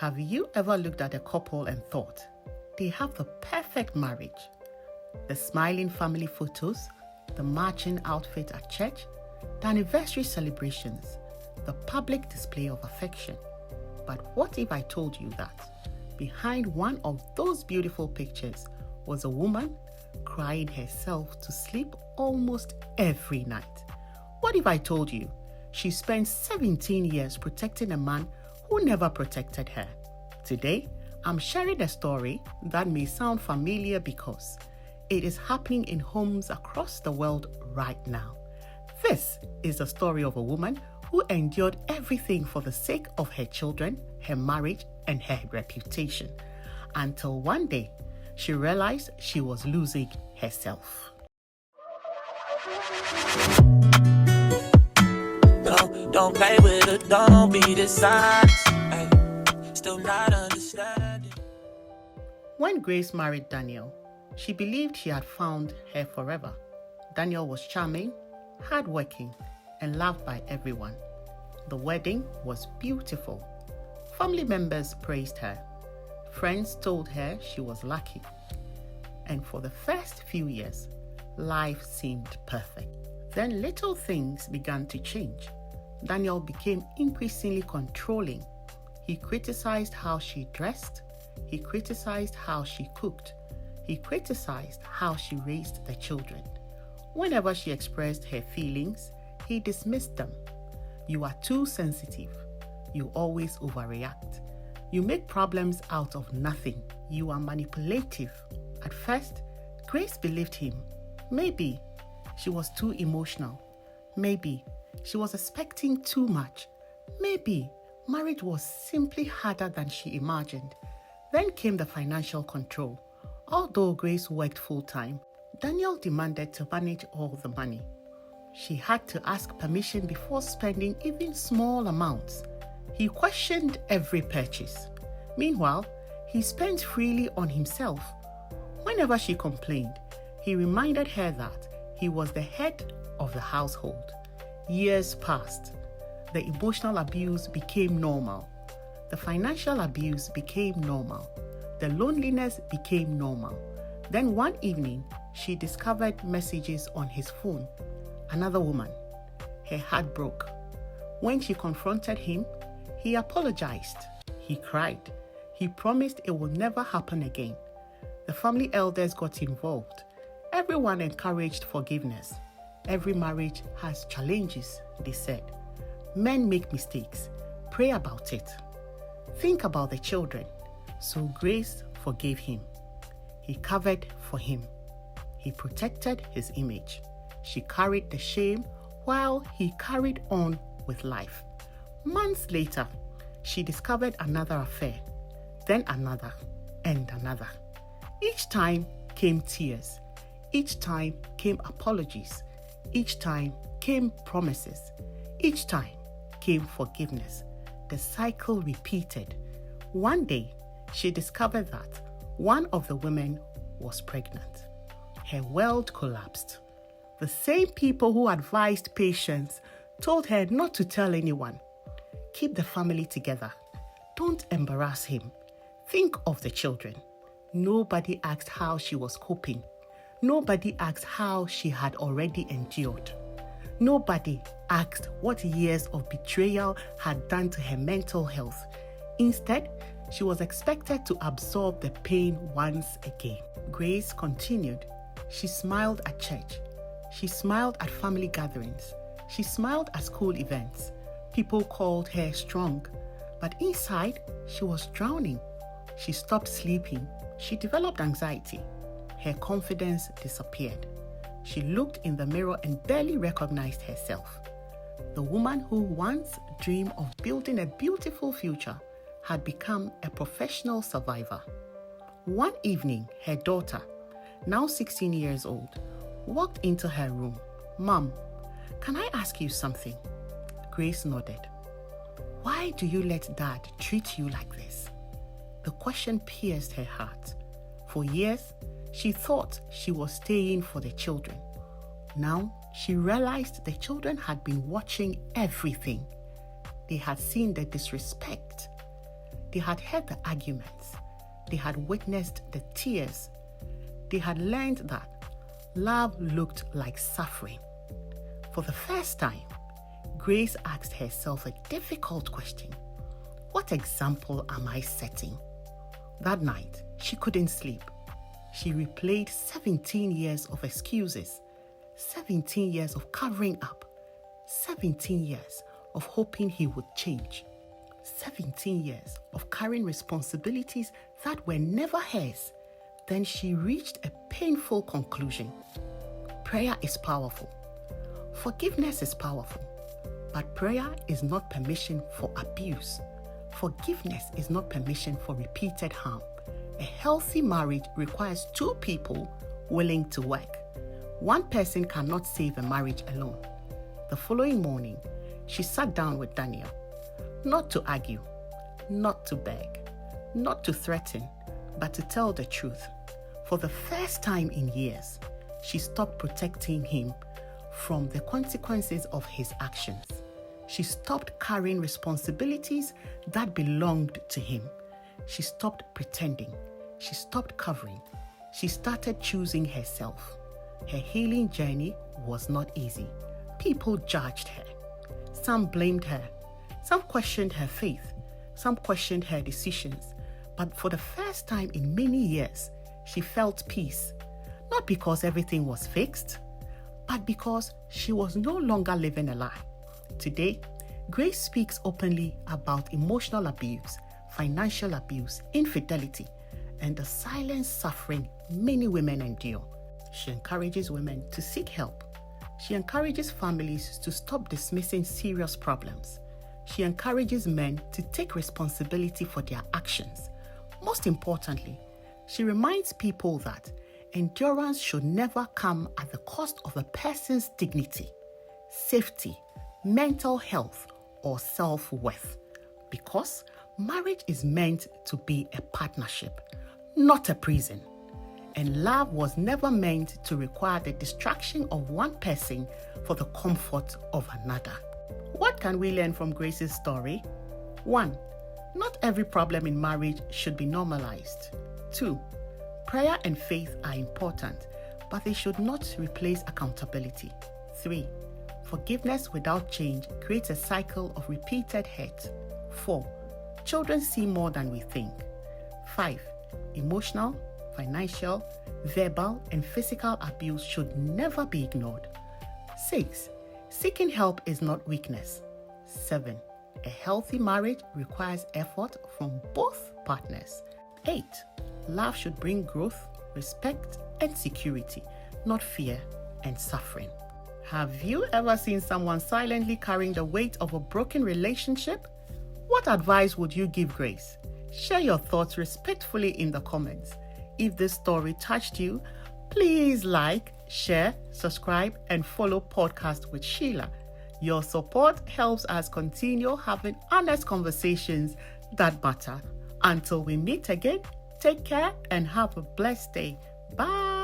Have you ever looked at a couple and thought, they have the perfect marriage? The smiling family photos, the matching outfit at church, the anniversary celebrations, the public display of affection. But what if I told you that behind one of those beautiful pictures was a woman crying herself to sleep almost every night? What if I told you she spent 17 years protecting a man who never protected her? Today, I'm sharing a story that may sound familiar because it is happening in homes across the world right now. This is the story of a woman who endured everything for the sake of her children, her marriage, and her reputation, until one day she realized she was losing herself. Don't play with it, don't be dishonest. Still not understanding. When Grace married Daniel, she believed she had found her forever. Daniel was charming, hardworking, and loved by everyone. The wedding was beautiful. Family members praised her. Friends told her she was lucky. And for the first few years, life seemed perfect. Then little things began to change. Daniel became increasingly controlling. He criticized how she dressed. He criticized how she cooked. He criticized how she raised the children. Whenever she expressed her feelings, he dismissed them. You are too sensitive. You always overreact. You make problems out of nothing. You are manipulative. At first, Grace believed him. Maybe she was too emotional. Maybe she was expecting too much. Maybe marriage was simply harder than she imagined. Then came the financial control. Although Grace worked full-time, Daniel demanded to manage all the money. She had to ask permission before spending even small amounts. He questioned every purchase. Meanwhile, he spent freely on himself. Whenever she complained, he reminded her that he was the head of the household. Years passed. The emotional abuse became normal. The financial abuse became normal. The loneliness became normal. Then one evening, she discovered messages on his phone. Another woman. Her heart broke. When she confronted him, he apologized. He cried. He promised it would never happen again. The family elders got involved. Everyone encouraged forgiveness. Every marriage has challenges, they said. Men make mistakes. Pray about it. Think about the children. So Grace forgave him. He covered for him. He protected his image. She carried the shame while he carried on with life. Months later, she discovered another affair, then another, and another. Each time came tears. Each time came apologies. Each time came promises. Each time came forgiveness. The cycle repeated. One day, she discovered that one of the women was pregnant. Her world collapsed. The same people who advised patience told her not to tell anyone. Keep the family together. Don't embarrass him. Think of the children. Nobody asked how she was coping. Nobody asked how she had already endured. Nobody asked what years of betrayal had done to her mental health. Instead, she was expected to absorb the pain once again. Grace continued. She smiled at church. She smiled at family gatherings. She smiled at school events. People called her strong, but inside, she was drowning. She stopped sleeping. She developed anxiety. Her confidence disappeared. She looked in the mirror and barely recognized herself. The woman who once dreamed of building a beautiful future had become a professional survivor. One evening, her daughter, now 16 years old, walked into her room. "Mom, can I ask you something?" Grace nodded. "Why do you let Dad treat you like this?" The question pierced her heart. For years, she thought she was staying for the children. Now, she realized the children had been watching everything. They had seen the disrespect. They had heard the arguments. They had witnessed the tears. They had learned that love looked like suffering. For the first time, Grace asked herself a difficult question. What example am I setting? That night, she couldn't sleep. She replayed 17 years of excuses, 17 years of covering up, 17 years of hoping he would change, 17 years of carrying responsibilities that were never hers. Then she reached a painful conclusion. Prayer is powerful. Forgiveness is powerful. But prayer is not permission for abuse. Forgiveness is not permission for repeated harm. A healthy marriage requires two people willing to work. One person cannot save a marriage alone. The following morning, she sat down with Daniel, not to argue, not to beg, not to threaten, but to tell the truth. For the first time in years, she stopped protecting him from the consequences of his actions. She stopped carrying responsibilities that belonged to him. She stopped pretending. She stopped covering. She started choosing herself. Her healing journey was not easy. People judged her. Some blamed her. Some questioned her faith. Some questioned her decisions. But for the first time in many years, she felt peace. Not because everything was fixed, but because she was no longer living a lie. Today, Grace speaks openly about emotional abuse, financial abuse, infidelity, and the silent suffering many women endure. She encourages women to seek help. She encourages families to stop dismissing serious problems. She encourages men to take responsibility for their actions. Most importantly, she reminds people that endurance should never come at the cost of a person's dignity, safety, mental health, or self-worth. Because marriage is meant to be a partnership, not a prison. And love was never meant to require the distraction of one person for the comfort of another. What can we learn from Grace's story? 1. Not every problem in marriage should be normalized. 2. Prayer and faith are important, but they should not replace accountability. 3. Forgiveness without change creates a cycle of repeated hurt. 4. Children see more than we think. 5. Emotional, financial, verbal, and physical abuse should never be ignored. 6. Seeking help is not weakness. 7. A healthy marriage requires effort from both partners. 8. Love should bring growth, respect, and security, not fear and suffering. Have you ever seen someone silently carrying the weight of a broken relationship? What advice would you give Grace? Share your thoughts respectfully in the comments. If this story touched you, please like, share, subscribe, and follow Podcast with Sheila. Your support helps us continue having honest conversations that matter. Until we meet again, take care and have a blessed day. Bye.